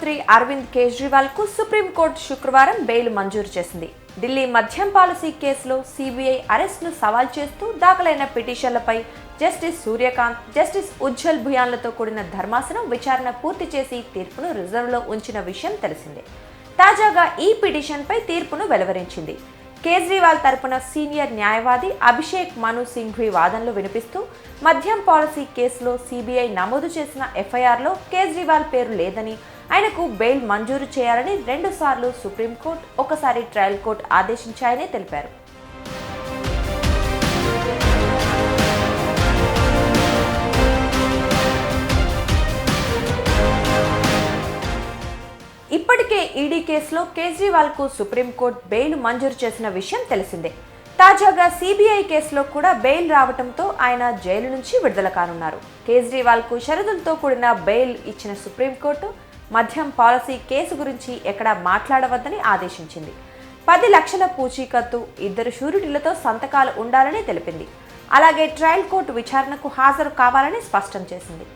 ముఖ్యమంత్రి అరవింద్ కేజ్రీవాల్ కు సుప్రీంకోర్టు శుక్రవారం బెయిల్ మంజూరు చేసింది. ఢిల్లీ మద్యం పాలసీ కేసులో సిబిఐ అరెస్ట్ను సవాల్ చేస్తూ దాఖలైన పిటిషన్లపై జస్టిస్ సూర్యకాంత్, జస్టిస్ ఉజ్జల్ భుయాన్లతో కూడిన ధర్మాసనం విచారణ పూర్తి చేసి తీర్పును రిజర్వ్లో ఉంచిన విషయం తెలిసిందే. తాజాగా ఈ పిటిషన్పై తీర్పును వెలువరించింది. కేజ్రీవాల్ తరపున సీనియర్ న్యాయవాది అభిషేక్ మను సింఘ్వి వాదనలు వినిపిస్తూ మద్యం పాలసీ కేసులో సిబిఐ నమోదు చేసిన ఎఫ్ఐఆర్లో కేజ్రీవాల్ పేరు లేదని, ఆయనకు బెయిల్ మంజూరు చేయాలని 2 సార్లు సుప్రీంకోర్టు, ఒకసారి ట్రయల్ కోర్టు ఆదేశించాయని తెలిపారు. ఇప్పటికే ఈడీ కేసులో కేజ్రీవాల్ కు సుప్రీంకోర్టు బెయిల్ మంజూరు చేసిన విషయం తెలిసిందే. తాజాగా సిబిఐ కేసులో కూడా బెయిల్ రావడంతో ఆయన జైలు నుంచి విడుదల కానున్నారు. కేజ్రీవాల్ కు షరతులతో కూడిన బెయిల్ ఇచ్చిన సుప్రీంకోర్టు మద్యం పాలసీ కేసు గురించి ఎక్కడా మాట్లాడవద్దని ఆదేశించింది. 10 లక్షల పూచీకత్తు, 2 షూరిటీలతో సంతకాలు ఉండాలని తెలిపింది. అలాగే ట్రయల్ కోర్టు విచారణకు హాజరు కావాలని స్పష్టం చేసింది.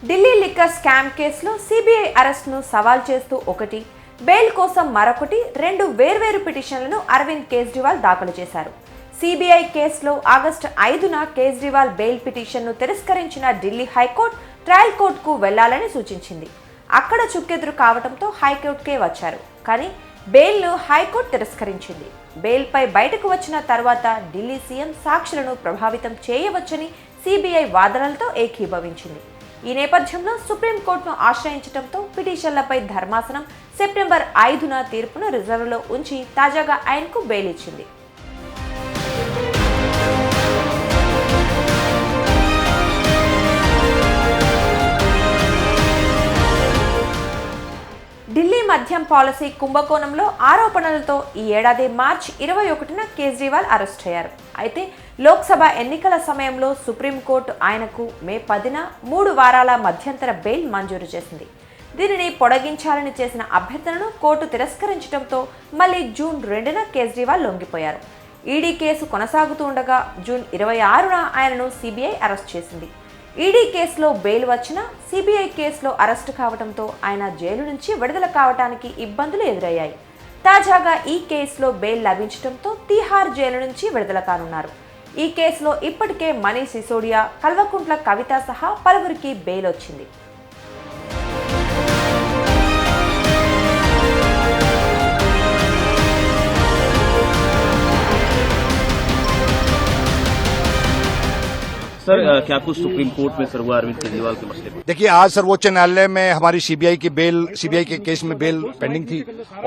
ఢిల్లీ లిక్కర్ స్కామ్ కేసులో సిబిఐ అరెస్ట్ను సవాల్ చేస్తూ ఒకటి, బెయిల్ కోసం మరొకటి, 2 వేర్వేరు పిటిషన్లను అరవింద్ కేజ్రీవాల్ దాఖలు చేశారు. సిబిఐ కేసులో ఆగస్టు 5న కేజ్రీవాల్ బెయిల్ పిటిషన్ను తిరస్కరించిన ఢిల్లీ హైకోర్టు ట్రయల్ కోర్టుకు వెళ్లాలని సూచించింది. అక్కడ చుక్కెదురు కావడంతో హైకోర్టుకే వచ్చారు. కానీ బెయిల్ను హైకోర్టు తిరస్కరించింది. బెయిల్పై బయటకు వచ్చిన తర్వాత ఢిల్లీ సీఎం సాక్షులను ప్రభావితం చేయవచ్చని సిబిఐ వాదనలతో ఏకీభవించింది. ఈ నేపథ్యంలో సుప్రీంకోర్టును ఆశ్రయించడంతో పిటిషన్లపై ధర్మాసనం సెప్టెంబర్ 5న తీర్పును రిజర్వ్లో ఉంచి తాజాగా ఆయనకు బెయిల్ ఇచ్చింది. ఢిల్లీ మద్యం పాలసీ కుంభకోణంలో ఆరోపణలతో ఈ ఏడాది మార్చి 21న కేజ్రీవాల్ అరెస్ట్ అయ్యారు. అయితే లోక్సభ ఎన్నికల సమయంలో సుప్రీంకోర్టు ఆయనకు మే 10న 3 వారాల మధ్యంతర బెయిల్ మంజూరు చేసింది. దీనిని పొడిగించాలని చేసిన అభ్యర్థనను కోర్టు తిరస్కరించడంతో మళ్లీ జూన్ 2న కేజ్రీవాల్ లొంగిపోయారు. ఈడీ కేసు కొనసాగుతుండగా జూన్ 26న ఆయనను సిబిఐ అరెస్ట్ చేసింది. ఈడీ కేసులో బెయిల్ వచ్చినా సిబిఐ కేసులో అరెస్టు కావడంతో ఆయన జైలు నుంచి విడుదల కావడానికి ఇబ్బందులు ఎదురయ్యాయి. తాజాగా ఈ కేసులో బెయిల్ లభించడంతో తీహార్ జైలు నుంచి విడుదల కానున్నారు. ఈ కేసులో ఇప్పటికే మనీష్ సిసోడియా, కల్వకుంట్ల కవిత సహా పలువురికి బెయిల్ వచ్చింది. सर क्या कुछ सुप्रीम कोर्ट में सर हुआ अरविंद केजरीवाल के मसले में? देखिए, आज सर्वोच्च न्यायालय में हमारी सीबीआई के केस में बेल पेंडिंग थी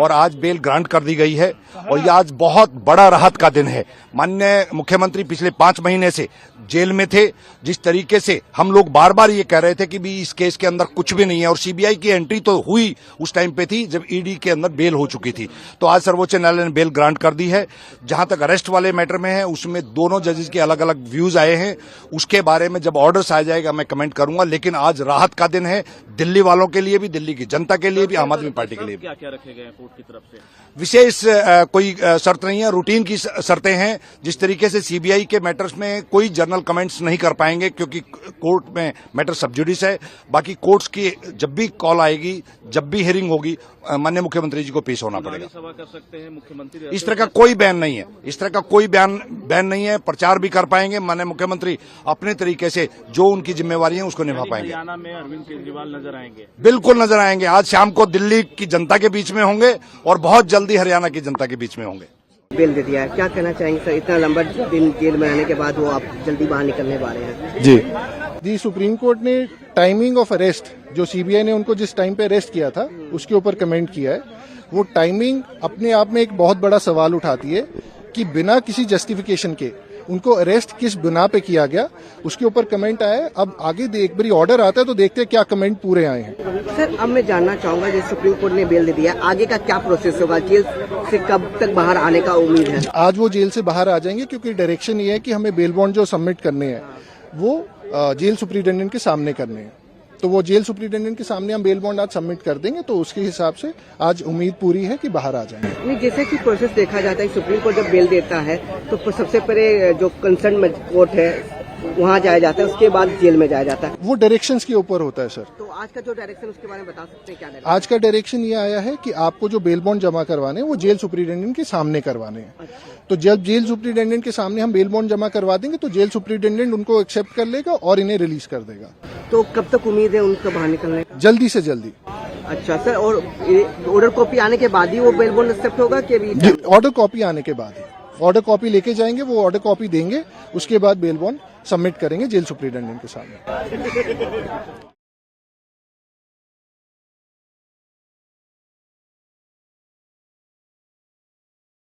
और आज बेल ग्रांट कर दी गई है और ये आज बहुत बड़ा राहत का दिन है। माननीय मुख्यमंत्री पिछले 5 महीने से जेल में थे। जिस तरीके से हम लोग बार बार ये कह रहे थे कि भी इस केस के अंदर कुछ भी नहीं है और सीबीआई की एंट्री तो हुई उस टाइम पे थी जब ईडी के अंदर बेल हो चुकी थी, तो आज सर्वोच्च न्यायालय ने बेल ग्रांट कर दी है। जहां तक अरेस्ट वाले मैटर में है उसमें दोनों जजेस के अलग अलग व्यूज आए हैं, उसके बारे में जब ऑर्डर्स आ जाएगा मैं कमेंट करूंगा। लेकिन आज राहत का दिन है दिल्ली वालों के लिए भी, दिल्ली की जनता के लिए भी, आम आदमी पार्टी के लिए भी। क्या क्या रखे गए कोर्ट की तरफ से? विशेष कोई शर्त नहीं है, रूटीन की शर्तें हैं। जिस तरीके से सीबीआई के मैटर्स में कोई जर्नल कमेंट्स नहीं कर पाएंगे क्योंकि कोर्ट में मैटर सब जुडिस है। बाकी कोर्ट्स की जब भी कॉल आएगी, जब भी हियरिंग होगी, माननीय मुख्यमंत्री जी को पेश होना पड़ेगा। सभा कर सकते हैं मुख्यमंत्री, इस तरह का कोई बैन नहीं है, इस तरह का कोई बैन नहीं है। प्रचार भी कर पाएंगे माननीय मुख्यमंत्री, अपने तरीके से जो उनकी जिम्मेवारी है उसको निभा पाएंगे। हरियाणा में अरविंद केजरीवाल नजर आएंगे? बिल्कुल नजर आएंगे। आज शाम को दिल्ली की जनता के बीच में होंगे और बहुत जल्दी हरियाणा की जनता के बीच में होंगे। बेल दे दिया है, क्या कहना चाहेंगे सर? इतना लंबा दिन जेल में आने के बाद वो आप जल्दी बाहर निकलने वाले हैं। जी सुप्रीम कोर्ट ने टाइमिंग ऑफ अरेस्ट, जो सीबीआई ने उनको जिस टाइम पे अरेस्ट किया था उसके ऊपर कमेंट किया है। वो टाइमिंग अपने आप में एक बहुत बड़ा सवाल उठाती है कि बिना किसी जस्टिफिकेशन के उनको अरेस्ट किस बिना पे किया गया, उसके ऊपर कमेंट आया है। अब आगे एक बार ऑर्डर आता है तो देखते हैं क्या कमेंट पूरे आए हैं। सर, अब मैं जानना चाहूंगा, जैसे सुप्रीम कोर्ट ने बेल दे दिया, आगे का क्या प्रोसेस होगा? जेल से कब तक बाहर आने का उम्मीद है? आज वो जेल से बाहर आ जाएंगे क्योंकि डायरेक्शन ये है कि हमें बेल बॉन्ड जो सबमिट करने हैं वो जेल सुप्रिंटेंडेंट के सामने करने हैं। तो वो जेल सुप्रिंटेंडेंट के सामने हम बेल बॉन्ड आज सबमिट कर देंगे, तो उसके हिसाब से आज उम्मीद पूरी है कि बाहर आ जाएंगे। नहीं, जैसे कि प्रोसेस देखा जाता है, सुप्रीम कोर्ट जब बेल देता है तो सबसे पहले जो कंसर्न कोर्ट है वहाँ जाया जाता है, उसके बाद जेल में जाया जाता है। वो डायरेक्शंस के ऊपर होता है सर। तो आज का जो डायरेक्शन उसके बारे में बता सकते हैं क्या डायरेक्शन? आज का डायरेक्शन ये आया है कि आपको जो बेल बॉन्ड जमा करवाने हैं वो जेल सुप्रिंटेंडेंट के सामने करवाने हैं। तो जब जेल सुप्रिंटेंडेंट के सामने हम बेल बॉन्ड जमा करवा देंगे तो जेल सुप्रिंटेंडेंट उनको एक्सेप्ट कर लेगा और इन्हें रिलीज कर देगा। तो कब तक उम्मीद है उनको बाहर निकलने की? जल्दी से जल्दी। अच्छा सर, और ऑर्डर कॉपी आने के बाद ही वो बेल बॉन्ड एक्सेप्ट होगा कि अभी? ऑर्डर कॉपी आने के बाद ही ऑर्डर कॉपी लेके जाएंगे, वो ऑर्डर कॉपी देंगे, उसके बाद बेल बॉन्ड सबमिट करेंगे जेल सुप्रिंटेंडेंट के सामने।